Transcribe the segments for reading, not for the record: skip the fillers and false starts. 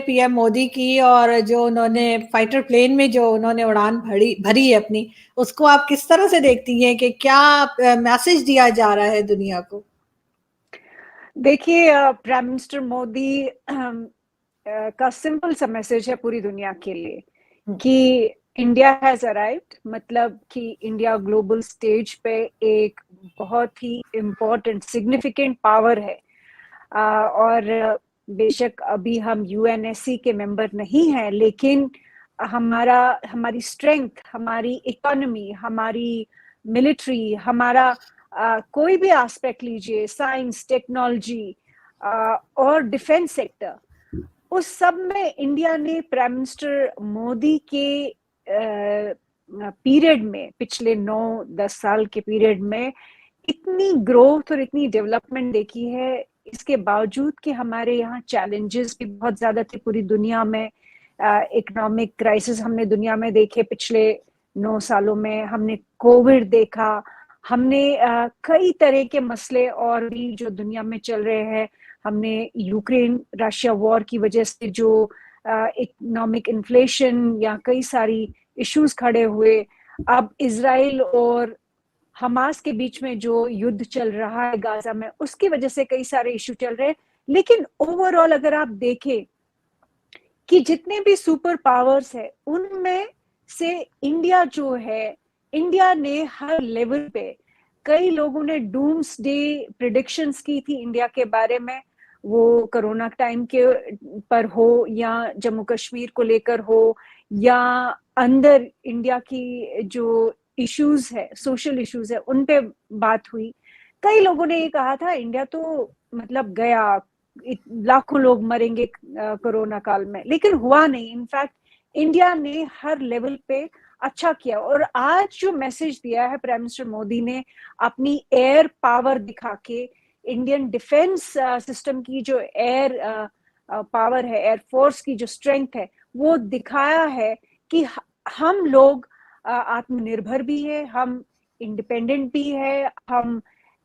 PM Modi की, और जो उन्होंने फाइटर प्लेन में जो उन्होंने उड़ान भरी भरी है अपनी, उसको आप किस तरह से देखती हैं कि क्या मैसेज दिया जा रहा है दुनिया को? देखिए, प्राइम मिनिस्टर मोदी का सिंपल सा मैसेज है पूरी दुनिया के लिए कि इंडिया हैज अराइव्ड, मतलब कि इंडिया ग्लोबल स्टेज पे एक बहुत ही इम्पोर्टेंट सिग्निफिकेंट पावर है। और बेशक अभी हम यूएनएससी के मेंबर नहीं हैं, लेकिन हमारी स्ट्रेंथ, हमारी इकोनॉमी, हमारी मिलिट्री, हमारा कोई भी एस्पेक्ट लीजिए, साइंस, टेक्नोलॉजी और डिफेंस सेक्टर, उस सब में इंडिया ने प्राइम मिनिस्टर मोदी के पीरियड में, पिछले 9-10 साल के पीरियड में इतनी ग्रोथ और इतनी डेवलपमेंट देखी है। इसके बावजूद कि हमारे यहाँ चैलेंजेस भी बहुत ज्यादा थे पूरी दुनिया में। इकोनॉमिक क्राइसिस हमने दुनिया में देखे पिछले 9 सालों में, हमने कोविड देखा, हमने कई तरह के मसले और भी जो दुनिया में चल रहे हैं, हमने यूक्रेन रशिया वॉर की वजह से जो इकोनॉमिक इन्फ्लेशन या कई सारी इश्यूज खड़े हुए, अब इजराइल और हमास के बीच में जो युद्ध चल रहा है गाजा में, उसकी वजह से कई सारे इश्यू चल रहे हैं। लेकिन ओवरऑल अगर आप देखें कि जितने भी सुपर पावर्स है उनमें से इंडिया जो है, इंडिया ने हर लेवल पे, कई लोगों ने डूम्स डे प्रिडिक्शंस की थी इंडिया के बारे में, वो कोरोना टाइम के पर हो या जम्मू कश्मीर को लेकर हो या अंदर इंडिया की जो इश्यूज है, सोशल इश्यूज है, उन पे बात हुई। कई लोगों ने ये कहा था इंडिया तो मतलब गया, लाखों लोग मरेंगे कोरोना काल में, लेकिन हुआ नहीं। इनफैक्ट इंडिया ने हर लेवल पे अच्छा किया। और आज जो मैसेज दिया है प्राइम मिनिस्टर मोदी ने अपनी एयर पावर दिखा के, इंडियन डिफेंस सिस्टम की जो एयर पावर है, एयर फोर्स की जो स्ट्रेंथ है, वो दिखाया है कि हम लोग आत्मनिर्भर भी है, हम इंडिपेंडेंट भी है, हम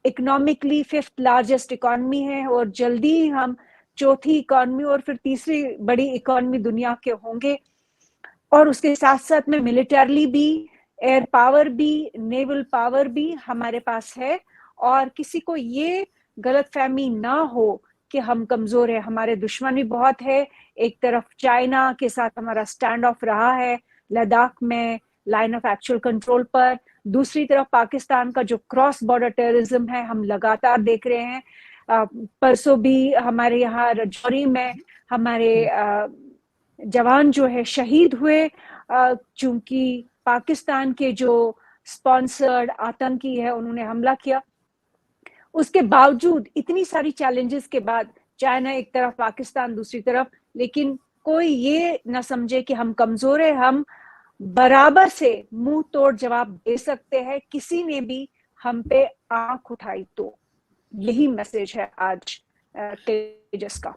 इकोनॉमिकली 5th लार्जेस्ट इकोनॉमी है और जल्दी ही हम चौथी इकोनॉमी और फिर तीसरी बड़ी इकोनॉमी दुनिया के होंगे। और उसके साथ साथ में मिलिटरली भी, एयर पावर भी, नेवल पावर भी हमारे पास है। और किसी को ये गलतफहमी ना हो कि हम कमजोर है, हमारे दुश्मन भी बहुत है। एक तरफ चाइना के साथ हमारा स्टैंड ऑफ रहा है लद्दाख में, लाइन ऑफ एक्चुअल कंट्रोल पर, दूसरी तरफ पाकिस्तान का जो क्रॉस बॉर्डर टेररिज्म है हम लगातार देख रहे हैं। परसों भी हमारे यहाँ राजौरी में हमारे जवान जो है शहीद हुए, चूंकि पाकिस्तान के जो स्पॉन्सर्ड आतंकी है उन्होंने हमला किया। उसके बावजूद इतनी सारी चैलेंजेस के बाद, चाइना एक तरफ, पाकिस्तान दूसरी तरफ, लेकिन कोई ये ना समझे कि हम कमजोर है। हम बराबर से मुंह तोड़ जवाब दे सकते हैं किसी ने भी हम पे आंख उठाई तो। यही मैसेज है आज तेजस का।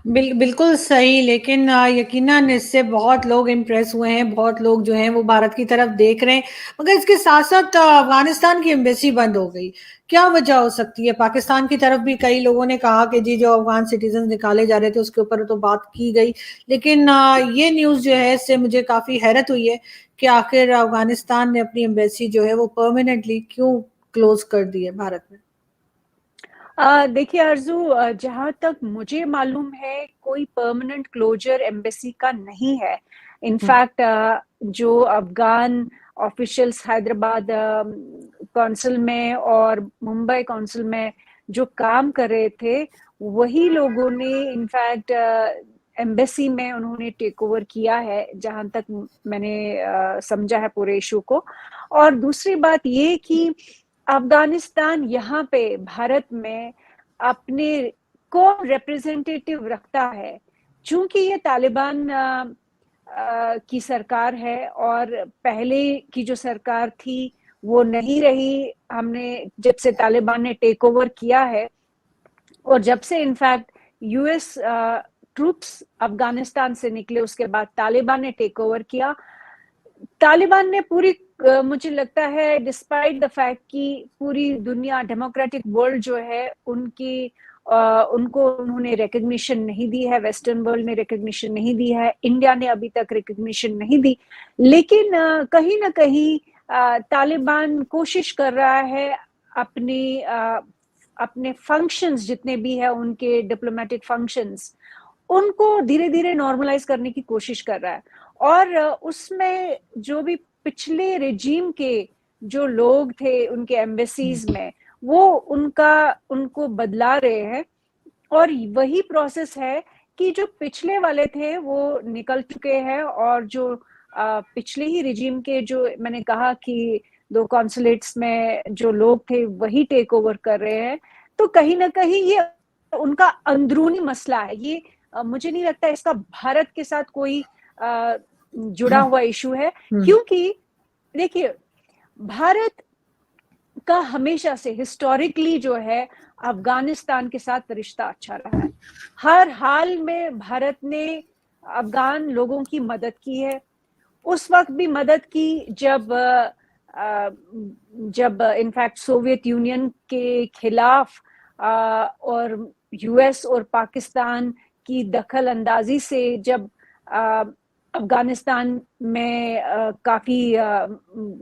बिल्कुल सही, लेकिन यकीनन इससे बहुत लोग इम्प्रेस हुए हैं, बहुत लोग जो हैं वो भारत की तरफ देख रहे हैं। मगर इसके साथ साथ अफगानिस्तान की एम्बेसी बंद हो गई, क्या वजह हो सकती है? पाकिस्तान की तरफ भी कई लोगों ने कहा कि जी जो अफगान सिटीजन निकाले जा रहे थे उसके ऊपर तो बात की गई, लेकिन ये न्यूज़ जो है इससे मुझे काफ़ी हैरत हुई है कि आखिर अफगानिस्तान ने अपनी एम्बेसी जो है वो परमानेंटली क्यों क्लोज कर दी है भारत में। देखिए आरजू, जहां तक मुझे मालूम है कोई परमानेंट क्लोजर एम्बेसी का नहीं है। इनफैक्ट जो अफगान ऑफिशियल्स हैदराबाद कौंसिल में और मुंबई कौंसिल में जो काम कर रहे थे, वही लोगों ने इनफैक्ट एम्बेसी में उन्होंने टेक ओवर किया है, जहां तक मैंने समझा है पूरे इशू को। और दूसरी बात ये कि अफगानिस्तान यहाँ पे भारत में अपने को रिप्रेजेंटेटिव रखता है, चूंकि ये तालिबान की सरकार है और पहले की जो सरकार थी वो नहीं रही। हमने जब से तालिबान ने टेक ओवर किया है और जब से इनफैक्ट यूएस ट्रूप्स अफगानिस्तान से निकले, उसके बाद तालिबान ने टेक ओवर किया। तालिबान ने पूरी मुझे लगता है डिस्पाइट द फैक्ट कि पूरी दुनिया, डेमोक्रेटिक वर्ल्ड जो है, उनकी उनको उन्होंने रिकग्निशन नहीं दी है, वेस्टर्न वर्ल्ड ने रिकग्निशन नहीं दी है, इंडिया ने अभी तक रिकग्निशन नहीं दी। लेकिन कहीं ना कहीं तालिबान कोशिश कर रहा है अपने फंक्शंस जितने भी है, उनके डिप्लोमेटिक फंक्शंस, उनको धीरे धीरे नॉर्मलाइज करने की कोशिश कर रहा है। और उसमें जो भी पिछले रेजीम के जो लोग थे उनके एम्बेसीज में, वो उनको बदला रहे हैं। और वही प्रोसेस है कि जो पिछले वाले थे वो निकल चुके हैं, और जो पिछले ही रिजीम के, जो मैंने कहा कि 2 कॉन्सुलेट्स में जो लोग थे वही टेक ओवर कर रहे हैं। तो कहीं ना कहीं ये उनका अंदरूनी मसला है। ये मुझे नहीं लगता इसका भारत के साथ कोई जुड़ा हुआ इशू है, क्योंकि देखिए भारत का हमेशा से हिस्टोरिकली जो है अफगानिस्तान के साथ रिश्ता अच्छा रहा है। हर हाल में भारत ने अफगान लोगों की मदद की है। उस वक्त भी मदद की जब इनफैक्ट सोवियत यूनियन के खिलाफ और यूएस और पाकिस्तान की दखल अंदाजी से जब अफगानिस्तान में काफी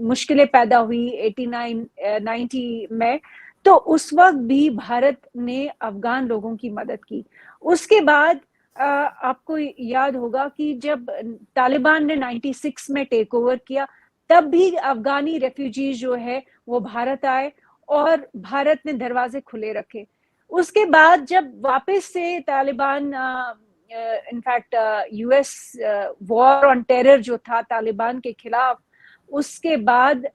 मुश्किलें पैदा हुई 89-90 में, तो उस वक्त भी भारत ने अफगान लोगों की मदद की। उसके बाद आपको याद होगा कि जब तालिबान ने 96 में टेक ओवर किया, तब भी अफगानी रेफ्यूजीज जो है वो भारत आए और भारत ने दरवाजे खुले रखे। उसके बाद जब वापस से Taliban in fact US war on terror जो था तालिबान के खिलाफ, उसके बाद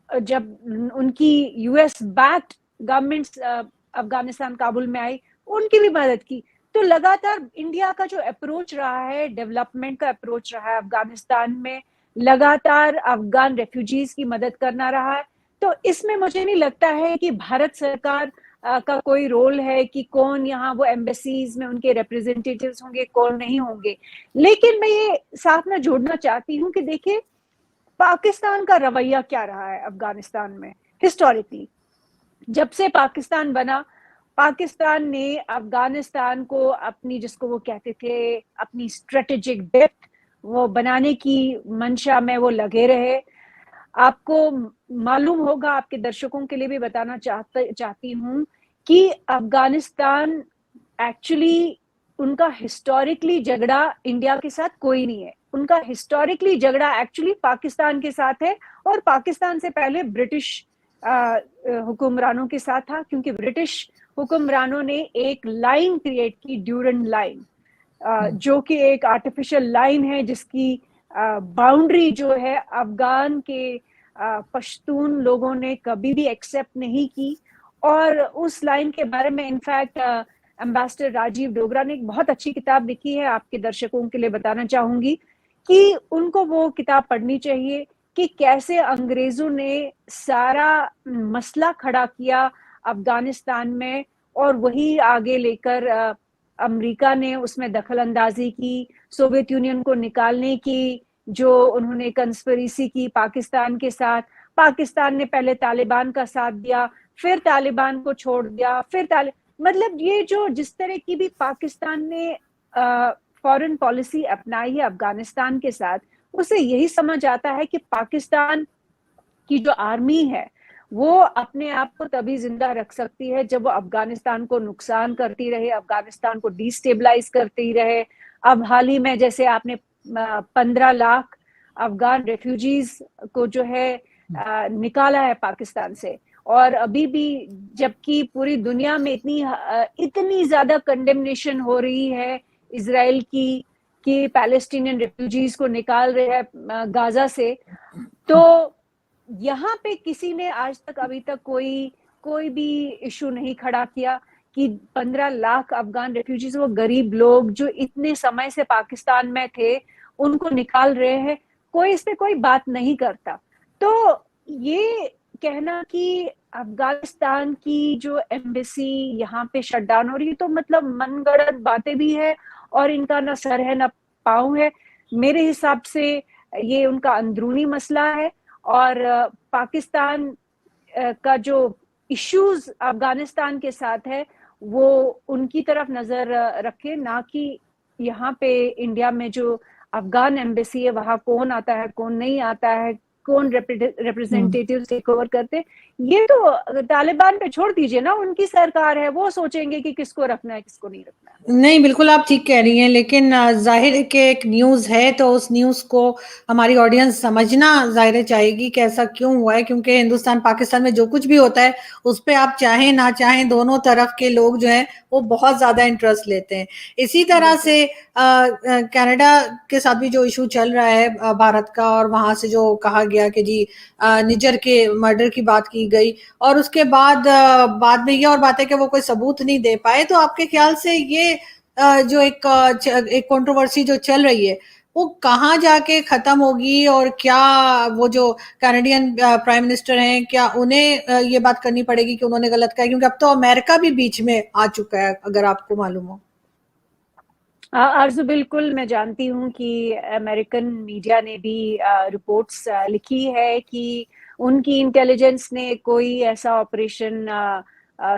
जब उनकी US backed governments Afghanistan Kabul में आई, उनकी भी मदद की। तो लगातार इंडिया का जो अप्रोच रहा है, डेवलपमेंट का अप्रोच रहा है अफगानिस्तान में, लगातार अफगान रेफ्यूजीज की मदद करना रहा है। तो इसमें मुझे नहीं लगता है कि भारत सरकार का कोई रोल है कि कौन यहाँ वो एम्बेसीज में उनके रिप्रेजेंटेटिव्स होंगे, कौन नहीं होंगे। लेकिन मैं ये साथ में जोड़ना चाहती हूँ कि देखिए पाकिस्तान का रवैया क्या रहा है अफगानिस्तान में हिस्टोरिकली। जब से पाकिस्तान बना, पाकिस्तान ने अफगानिस्तान को अपनी, जिसको वो कहते थे अपनी स्ट्रेटेजिक डेप्थ, वो बनाने की मंशा में वो लगे रहे। आपको मालूम होगा, आपके दर्शकों के लिए भी बताना चाहती हूँ कि अफगानिस्तान एक्चुअली उनका हिस्टोरिकली झगड़ा इंडिया के साथ कोई नहीं है। उनका हिस्टोरिकली झगड़ा एक्चुअली पाकिस्तान के साथ है, और पाकिस्तान से पहले ब्रिटिश हुक्मरानों के साथ था, क्योंकि ब्रिटिश हुक्मरानों ने एक लाइन क्रिएट की, ड्यूरन लाइन, जो कि एक आर्टिफिशियल लाइन है जिसकी बाउंड्री जो है अफगान के पश्तून लोगों ने कभी भी एक्सेप्ट नहीं की। और उस लाइन के बारे में इनफैक्ट एम्बेसडर राजीव डोगरा ने एक बहुत अच्छी किताब लिखी है, आपके दर्शकों के लिए बताना चाहूंगी कि उनको वो किताब पढ़नी चाहिए, कि कैसे अंग्रेजों ने सारा मसला खड़ा किया अफगानिस्तान में, और वही आगे लेकर अमेरिका ने उसमें दखल अंदाजी की, सोवियत यूनियन को निकालने की जो उन्होंने कंस्पिरेसी की पाकिस्तान के साथ। पाकिस्तान ने पहले तालिबान का साथ दिया, फिर तालिबान को छोड़ दिया, फिर मतलब ये जो जिस तरह की भी पाकिस्तान ने फॉरेन पॉलिसी अपनाई है अफगानिस्तान के साथ, उसे यही समझ आता है कि पाकिस्तान की जो आर्मी है वो अपने आप को तभी जिंदा रख सकती है जब वो अफगानिस्तान को नुकसान करती रहे, अफगानिस्तान को डिस्टेबलाइज करती रहे। अब हाल ही में जैसे आपने 15 लाख अफगान रेफ्यूजीज को जो है निकाला है पाकिस्तान से, और अभी भी जबकि पूरी दुनिया में इतनी ज्यादा कंडेमनेशन हो रही है इजराइल की कि पैलेस्टीनियन रेफ्यूजीज को निकाल रहे हैं गाजा से, तो यहाँ पे किसी ने आज तक अभी तक कोई भी इशू नहीं खड़ा किया कि 15 लाख अफगान रेफ्यूजीज, वो गरीब लोग जो इतने समय से पाकिस्तान में थे, उनको निकाल रहे हैं, कोई इस पे कोई बात नहीं करता। तो ये कहना कि अफगानिस्तान की जो एम्बेसी यहाँ पे शट डाउन हो रही है, तो मतलब मनगढ़ंत बातें भी है, और इनका ना सर है ना पाँव है। मेरे हिसाब से ये उनका अंदरूनी मसला है, और पाकिस्तान का जो इश्यूज अफगानिस्तान के साथ है वो उनकी तरफ नजर रखे, ना कि यहाँ पे इंडिया में जो अफगान एम्बेसी है वहां कौन आता है कौन नहीं आता है, कौन रिप्रेजेंटेटिव टेक ओवर करते। ये तो तालिबान पे छोड़ दीजिए ना, उनकी सरकार है, वो सोचेंगे कि किसको रखना है किसको नहीं रखना है। नहीं, बिल्कुल आप ठीक कह रही हैं, लेकिन ज़ाहिर है कि एक न्यूज़ है, तो उस न्यूज़ को हमारी ऑडियंस समझना ज़ाहिर है चाहेगी कि ऐसा क्यों हुआ है, क्योंकि हिंदुस्तान-पाकिस्तान में जो कुछ भी होता है, उस पे आप चाहें ना चाहें, दोनों तरफ के लोग जो हैं, वो बहुत ज़्यादा इंटरेस्ट लेते हैं। इसी तरह बिल्कुल। से कनाडा के साथ भी जो इश्यू चल रहा है भारत का, और वहाँ से जो कहा गया कि जी निज्जर के मर्डर की बात की गई, और उसके बाद में ये और बात है कि वो कोई सबूत नहीं दे पाए, तो आपके ख्याल से ये जो एक कंट्रोवर्सी जो चल रही है, वो कहाँ जाके खत्म होगी, और क्या वो जो कैनेडियन प्राइम मिनिस्टर हैं, क्या उन्हें ये बात करनी पड़ेगी कि उन्होंने गलत कहा है, क्योंकि अब तो अमेरिका भी बीच में आ चुका है, अगर आपको मालूम हो। आरज़ू, बिल्कुल मैं जानती हूँ कि अमेरिकन मीडिया ने भी रिपोर्ट्स लिखी है कि उनकी इंटेलिजेंस ने कोई ऐसा ऑपरेशन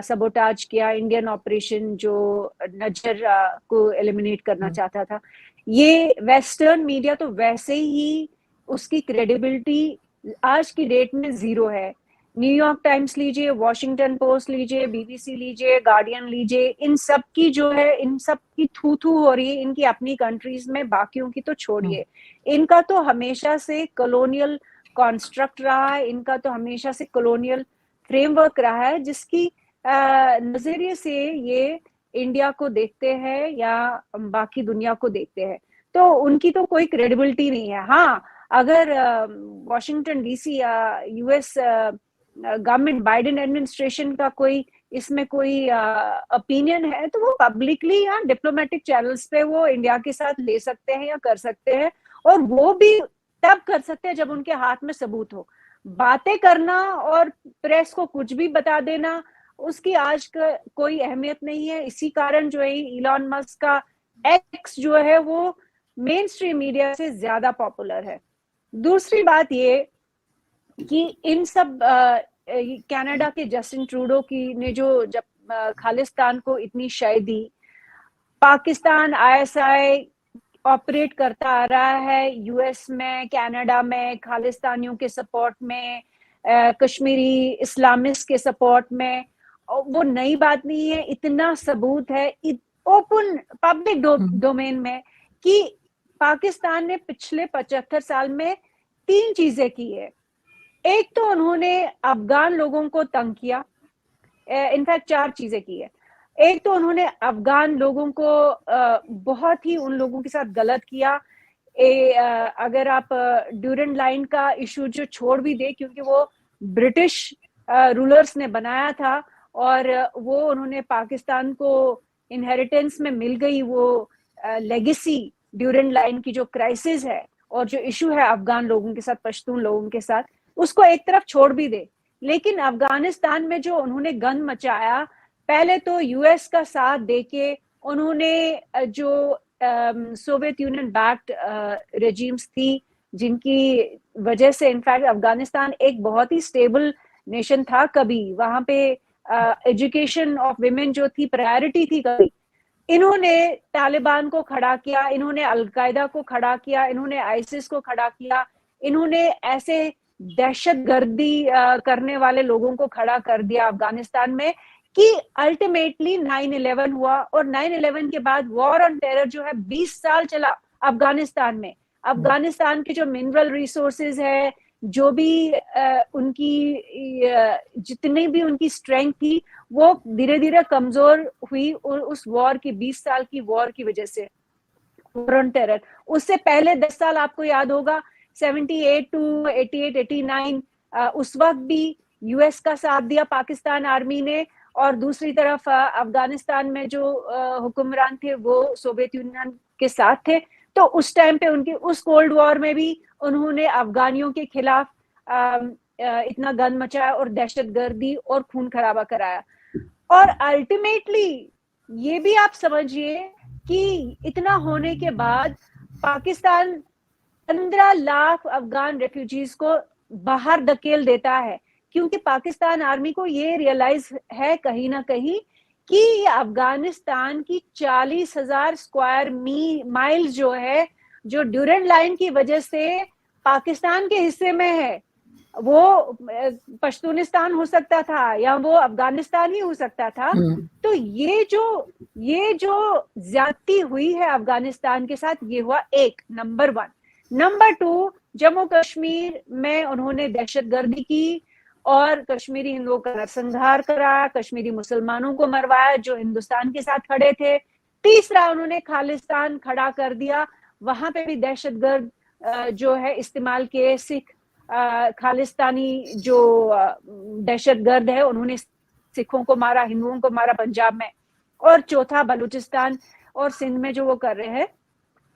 सबोटाज किया, इंडियन ऑपरेशन जो नज्जर को एलिमिनेट करना चाहता था। ये वेस्टर्न मीडिया तो वैसे ही उसकी क्रेडिबिलिटी आज की डेट में जीरो है। न्यूयॉर्क टाइम्स लीजिए, वॉशिंगटन पोस्ट लीजिए, बीबीसी लीजिए, गार्डियन लीजिए, इन सब की जो है, इन सब की थू थू हो रही है इनकी अपनी कंट्रीज में, बाकियों की तो छोड़िए। इनका तो हमेशा से कॉलोनियल कॉन्स्ट्रक्ट रहा है, इनका तो हमेशा से कॉलोनियल फ्रेमवर्क रहा है, जिसकी नजरिए से ये इंडिया को देखते हैं या बाकी दुनिया को देखते हैं। तो उनकी तो कोई क्रेडिबिलिटी नहीं है। हाँ, अगर वॉशिंगटन डीसी या यूएस गवर्नमेंट, बाइडेन एडमिनिस्ट्रेशन का कोई इसमें कोई ओपिनियन है, तो वो पब्लिकली या डिप्लोमेटिक चैनल्स पे वो इंडिया के साथ ले सकते हैं या कर सकते हैं, और वो भी तब कर सकते हैं जब उनके हाथ में सबूत हो। बातें करना और प्रेस को कुछ भी बता देना, उसकी आज का कोई अहमियत नहीं है। इसी कारण जो है इलॉन मस्क का एक्स जो है वो मेन स्ट्रीम मीडिया से ज्यादा पॉपुलर है। दूसरी बात ये कि इन सब कनाडा के जस्टिन ट्रूडो की ने जो जब खालिस्तान को इतनी शय दी, पाकिस्तान आईएसआई ऑपरेट करता आ रहा है यूएस में, कनाडा में, खालिस्तानियों के सपोर्ट में, कश्मीरी इस्लामिस्ट के सपोर्ट में। वो नई बात नहीं है, इतना सबूत है ओपन पब्लिक डोमेन में कि पाकिस्तान ने पिछले 75 साल में 3 चीजें की है। एक तो उन्होंने अफगान लोगों को तंग किया, इनफैक्ट 4 चीजें की है। एक तो उन्होंने अफगान लोगों को बहुत ही उन लोगों के साथ गलत किया। अगर आप ड्यूरेंट लाइन का इशू जो छोड़ भी दे, क्योंकि वो ब्रिटिश रूलर्स ने बनाया था और वो उन्होंने पाकिस्तान को इनहेरिटेंस में मिल गई, वो लेगेसी ड्यूरेंट लाइन की जो क्राइसिस है और जो इशू है अफगान लोगों के साथ, पश्तून लोगों के साथ, उसको एक तरफ छोड़ भी दे। लेकिन अफगानिस्तान में जो उन्होंने गंद मचाया, पहले तो यूएस का साथ देके उन्होंने जो सोवियत यूनियन बैक्ड रेजिम्स थी, जिनकी वजह से इनफैक्ट अफगानिस्तान एक बहुत ही स्टेबल नेशन था, कभी वहां पे एजुकेशन ऑफ विमेन जो थी प्रायोरिटी थी कभी। इन्होंने तालिबान को खड़ा किया, इन्होंने अलकायदा को खड़ा किया, इन्होंने आईसिस को खड़ा किया, इन्होंने ऐसे दहशतगर्दी करने वाले लोगों को खड़ा कर दिया अफगानिस्तान में कि अल्टीमेटली 9/11 हुआ। और 9/11 के बाद वॉर ऑन टेरर जो है 20 साल चला अफगानिस्तान में। अफगानिस्तान के जो मिनरल रिसोर्सेज है, जो भी उनकी जितनी भी उनकी स्ट्रेंथ थी, वो धीरे धीरे कमजोर हुई उस वॉर की, 20 साल की वॉर की वजह से, वॉर ऑन टेरर। उससे पहले 10 साल आपको याद होगा 78 टू 88 89, उस वक्त भी यूएस का साथ दिया पाकिस्तान आर्मी ने, और दूसरी तरफ अफगानिस्तान में जो हुक्मरान थे वो सोवियत यूनियन के साथ थे। तो उस टाइम पे उनके उस कोल्ड वॉर में भी उन्होंने अफगानियों के खिलाफ इतना गंद मचाया और दहशतगर्दी और खून खराबा कराया। और अल्टीमेटली ये भी आप समझिए कि इतना होने के बाद पाकिस्तान 15 लाख अफगान रेफ्यूजीज को बाहर धकेल देता है, क्योंकि पाकिस्तान आर्मी को ये रियलाइज है कहीं ना कहीं कि अफगानिस्तान की 40,000 स्क्वायर माइल जो है, जो ड्यूरेंट लाइन की वजह से पाकिस्तान के हिस्से में है, वो पश्तूनिस्तान हो सकता था या वो अफगानिस्तान ही हो सकता था। तो ये जो ज्यादती हुई है अफगानिस्तान के साथ, ये हुआ एक, नंबर 1। नंबर 2, जम्मू कश्मीर में उन्होंने दहशतगर्दी की और कश्मीरी हिंदुओं का नरसंहार करा, कश्मीरी मुसलमानों को मरवाया जो हिंदुस्तान के साथ खड़े थे। तीसरा, उन्होंने खालिस्तान खड़ा कर दिया, वहां पे भी दहशतगर्द जो है इस्तेमाल किए। सिख खालिस्तानी जो दहशतगर्द है, उन्होंने सिखों को मारा, हिंदुओं को मारा पंजाब में। और चौथा, बलूचिस्तान और सिंध में जो वो कर रहे हैं,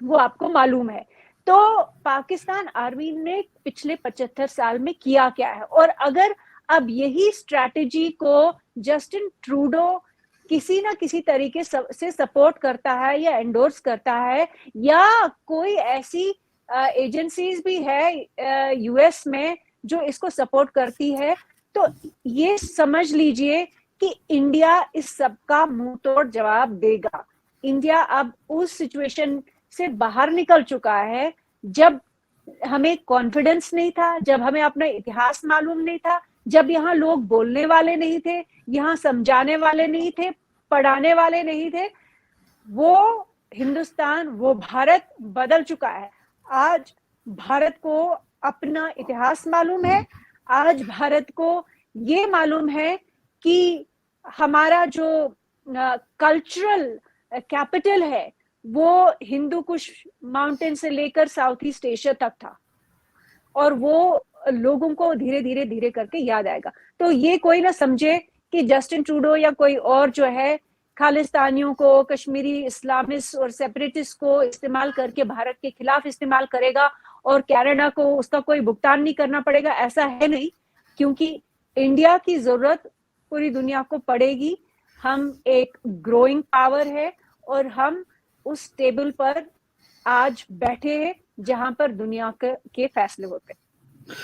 वो आपको मालूम है। तो पाकिस्तान आर्मी ने पिछले 75 साल में किया क्या है? और अगर अब यही स्ट्रैटेजी को जस्टिन ट्रूडो किसी ना किसी तरीके से सपोर्ट करता है या एंडोर्स करता है, या कोई ऐसी एजेंसीज भी है यूएस में जो इसको सपोर्ट करती है, तो ये समझ लीजिए कि इंडिया इस सब का मुंह तोड़ जवाब देगा। इंडिया अब उस सिचुएशन से बाहर निकल चुका है जब हमें कॉन्फिडेंस नहीं था, जब हमें अपना इतिहास मालूम नहीं था, जब यहाँ लोग बोलने वाले नहीं थे, यहाँ समझाने वाले नहीं थे, पढ़ाने वाले नहीं थे। वो हिंदुस्तान, वो भारत बदल चुका है। आज भारत को अपना इतिहास मालूम है। आज भारत को ये मालूम है कि हमारा जो कल्चरल कैपिटल है वो हिंदू कुश माउंटेन से लेकर साउथ ईस्ट एशिया तक था, और वो लोगों को धीरे धीरे धीरे करके याद आएगा। तो ये कोई ना समझे कि जस्टिन ट्रूडो या कोई और जो है खालिस्तानियों को, कश्मीरी इस्लामिस्ट और सेपरेटिस्ट को इस्तेमाल करके भारत के खिलाफ इस्तेमाल करेगा और कनाडा को उसका कोई भुगतान नहीं करना पड़ेगा। ऐसा है नहीं, क्योंकि इंडिया की जरूरत पूरी दुनिया को पड़ेगी। हम एक ग्रोइंग पावर है और हम उस टेबल पर आज बैठे हैं जहां पर दुनिया के फैसले होते हैं।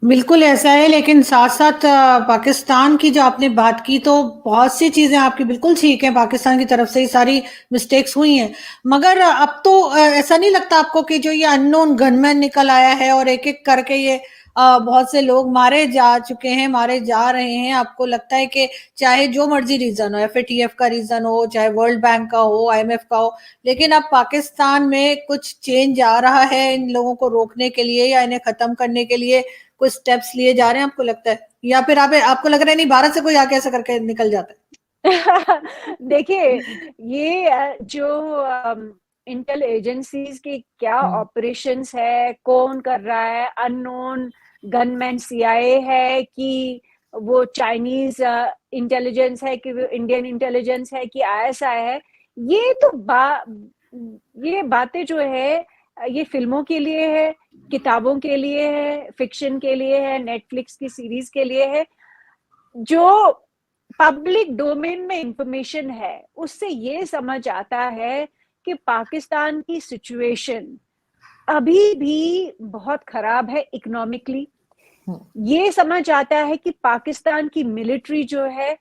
बिल्कुल ऐसा है, लेकिन साथ साथ पाकिस्तान की जो आपने बात की, तो बहुत सी चीजें आपकी बिल्कुल ठीक है, पाकिस्तान की तरफ से ही सारी मिस्टेक्स हुई हैं। मगर अब तो ऐसा नहीं लगता आपको कि जो ये अननोन गनमैन निकल आया है और एक एक करके ये बहुत से लोग मारे जा चुके हैं, मारे जा रहे हैं? आपको लगता है कि चाहे जो मर्जी रीजन हो, एफएटीएफ का रीजन हो, चाहे वर्ल्ड बैंक का हो, आईएमएफ का हो, लेकिन अब पाकिस्तान में कुछ चेंज आ रहा है इन लोगों को रोकने के लिए या इन्हें खत्म करने के लिए कुछ स्टेप्स लिए जा रहे हैं, आपको लगता है? या फिर आपको लग रहा है नहीं, भारत से कोई आके ऐसा करके निकल जाता है? देखिए, ये जो इंटेल एजेंसीज के क्या ऑपरेशंस है, कौन कर रहा है, अननोन गनमैन सीआईए है कि वो चाइनीज इंटेलिजेंस है कि वो इंडियन इंटेलिजेंस है कि आईएसआई है, ये तो ये बातें जो है ये फिल्मों के लिए है, किताबों के लिए है, फिक्शन के लिए है, नेटफ्लिक्स की सीरीज के लिए है। जो पब्लिक डोमेन में इंफॉर्मेशन है उससे ये समझ आता है कि पाकिस्तान की सिचुएशन अभी भी बहुत खराब है इकोनॉमिकली। ये समझ आता है कि पाकिस्तान की मिलिट्री जो है,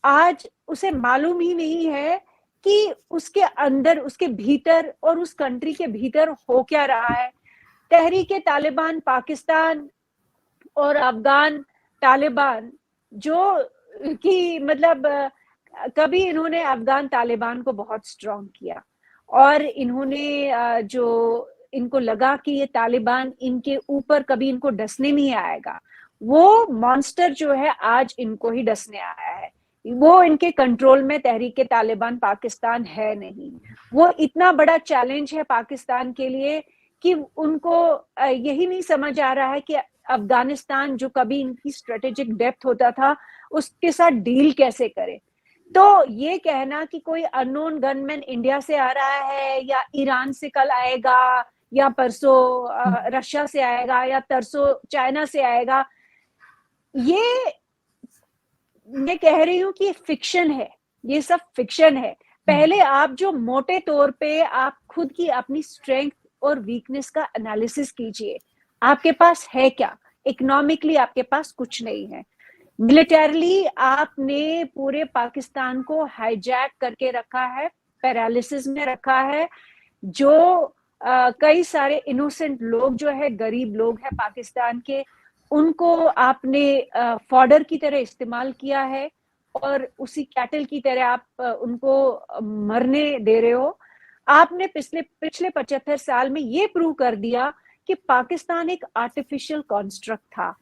आज उसे मालूम ही नहीं है कि उसके अंदर, उसके भीतर और उस कंट्री के भीतर हो क्या रहा है। तहरीके तालिबान पाकिस्तान और अफगान तालिबान जो कि मतलब कभी इन्होंने अफगान तालिबान को बहुत स्ट्रॉन्ग किया और इन्होंने जो इनको लगा कि ये तालिबान इनके ऊपर कभी इनको डसने नहीं आएगा, वो मॉन्स्टर जो है आज इनको ही डसने आया है। वो इनके कंट्रोल में तहरीके तालिबान पाकिस्तान है नहीं। वो इतना बड़ा चैलेंज है पाकिस्तान के लिए कि उनको यही नहीं समझ आ रहा है कि अफगानिस्तान जो कभी इनकी स्ट्रेटेजिक डेप्थ होता था उसके साथ डील कैसे करे। तो ये कहना कि कोई अननोन गनमैन इंडिया से आ रहा है या ईरान से कल आएगा या परसों रशिया से आएगा या तरसों चाइना से आएगा, ये मैं कह रही हूं कि फिक्शन है, ये सब फिक्शन है। पहले आप जो मोटे तौर पे आप खुद की अपनी स्ट्रेंथ और वीकनेस का एनालिसिस कीजिए। आपके पास है क्या? इकोनॉमिकली आपके पास कुछ नहीं है। मिलिटरली आपने पूरे पाकिस्तान को हाईजैक करके रखा है, पैरालिसिस में रखा है, जो कई सारे इनोसेंट लोग जो है, गरीब लोग हैं पाकिस्तान के, उनको आपने फॉडर की तरह इस्तेमाल किया है और उसी कैटल की तरह आप उनको मरने दे रहे हो। आपने पिछले 75 साल में ये प्रूव कर दिया कि पाकिस्तान एक आर्टिफिशियल कॉन्स्ट्रक्ट था,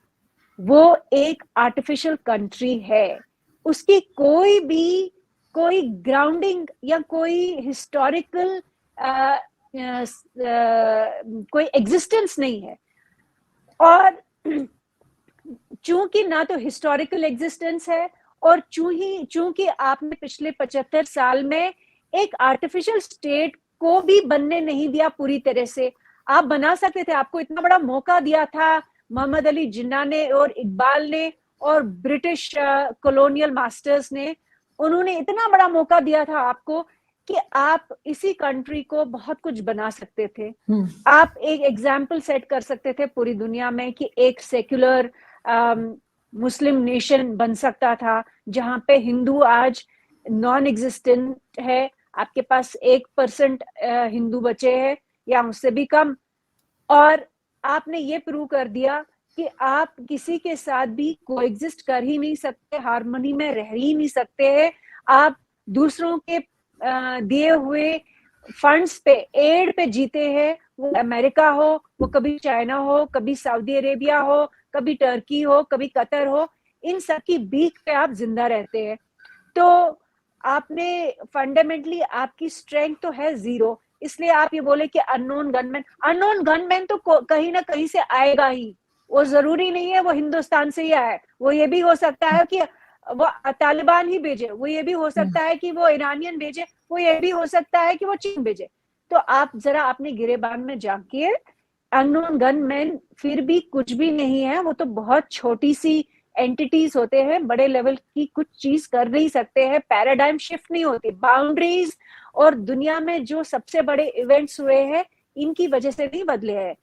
वो एक आर्टिफिशियल कंट्री है, उसकी कोई ग्राउंडिंग या कोई हिस्टोरिकल कोई एग्जिस्टेंस नहीं है। और चूंकि ना तो हिस्टोरिकल एग्जिस्टेंस है और चूंकि आपने पिछले 75 साल में एक आर्टिफिशियल स्टेट को भी बनने नहीं दिया पूरी तरह से। आप बना सकते थे, आपको इतना बड़ा मौका दिया था मोहम्मद अली जिन्ना ने और इकबाल ने और ब्रिटिश कॉलोनियल मास्टर्स ने, उन्होंने इतना बड़ा मौका दिया था आपको कि आप इसी कंट्री को बहुत कुछ बना सकते थे। आप एक एग्जाम्पल सेट कर सकते थे पूरी दुनिया में कि एक सेक्युलर मुस्लिम नेशन बन सकता था, जहां पे हिंदू आज नॉन एग्जिस्टेंट है, आपके पास 1% हिंदू बचे हैं या उससे भी कम। और आपने ये प्रूव कर दिया कि आप किसी के साथ भी कोएग्जिस्ट कर ही नहीं सकते, हार्मनी में रह ही नहीं सकते हैं। आप दूसरों के दिए हुए फंड्स पे, एड पे जीते हैं, वो अमेरिका हो, वो कभी चाइना हो, कभी सऊदी अरेबिया हो, कभी टर्की हो, कभी कतर हो, इन सब की बीक पे आप जिंदा रहते हैं। तो आपने फंडामेंटली, आपकी स्ट्रेंथ तो है जीरो, इसलिए आप ये बोले कि अननोन गनमैन तो कहीं ना कहीं से आएगा ही, वो जरूरी नहीं है वो हिंदुस्तान से ही आए, वो ये भी हो सकता है कि वो तालिबान ही भेजे, वो ये भी हो सकता है कि वो ईरानियन भेजे, वो ये भी हो सकता है कि वो चीन भेजे। तो आप जरा अपने गिरेबान में जाके, अननोन गनमैन फिर भी कुछ भी नहीं है, वो तो बहुत छोटी सी एंटिटीज होते हैं, बड़े लेवल की कुछ चीज कर नहीं सकते हैं, पैराडाइम शिफ्ट नहीं होती, बाउंड्रीज और दुनिया में जो सबसे बड़े इवेंट्स हुए हैं इनकी वजह से नहीं बदले हैं,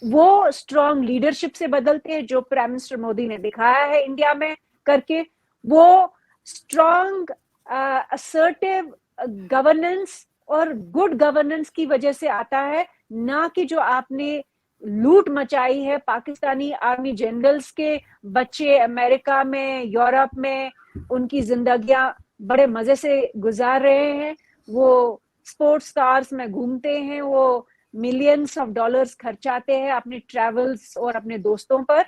वो स्ट्रॉन्ग लीडरशिप से बदलते हैं, जो प्राइम मिनिस्टर मोदी ने दिखाया है इंडिया में करके, वो स्ट्रॉन्ग असर्टिव गवर्नेंस और गुड गवर्नेंस की वजह से आता है, ना कि जो आपने लूट मचाई है। पाकिस्तानी आर्मी जनरल्स के बच्चे अमेरिका में, यूरोप में, उनकी जिंदगियां बड़े मजे से गुजार रहे हैं, वो स्पोर्ट्स कार्स में घूमते हैं, वो मिलियंस ऑफ डॉलर्स खर्चाते हैं अपने ट्रैवल्स और अपने दोस्तों पर,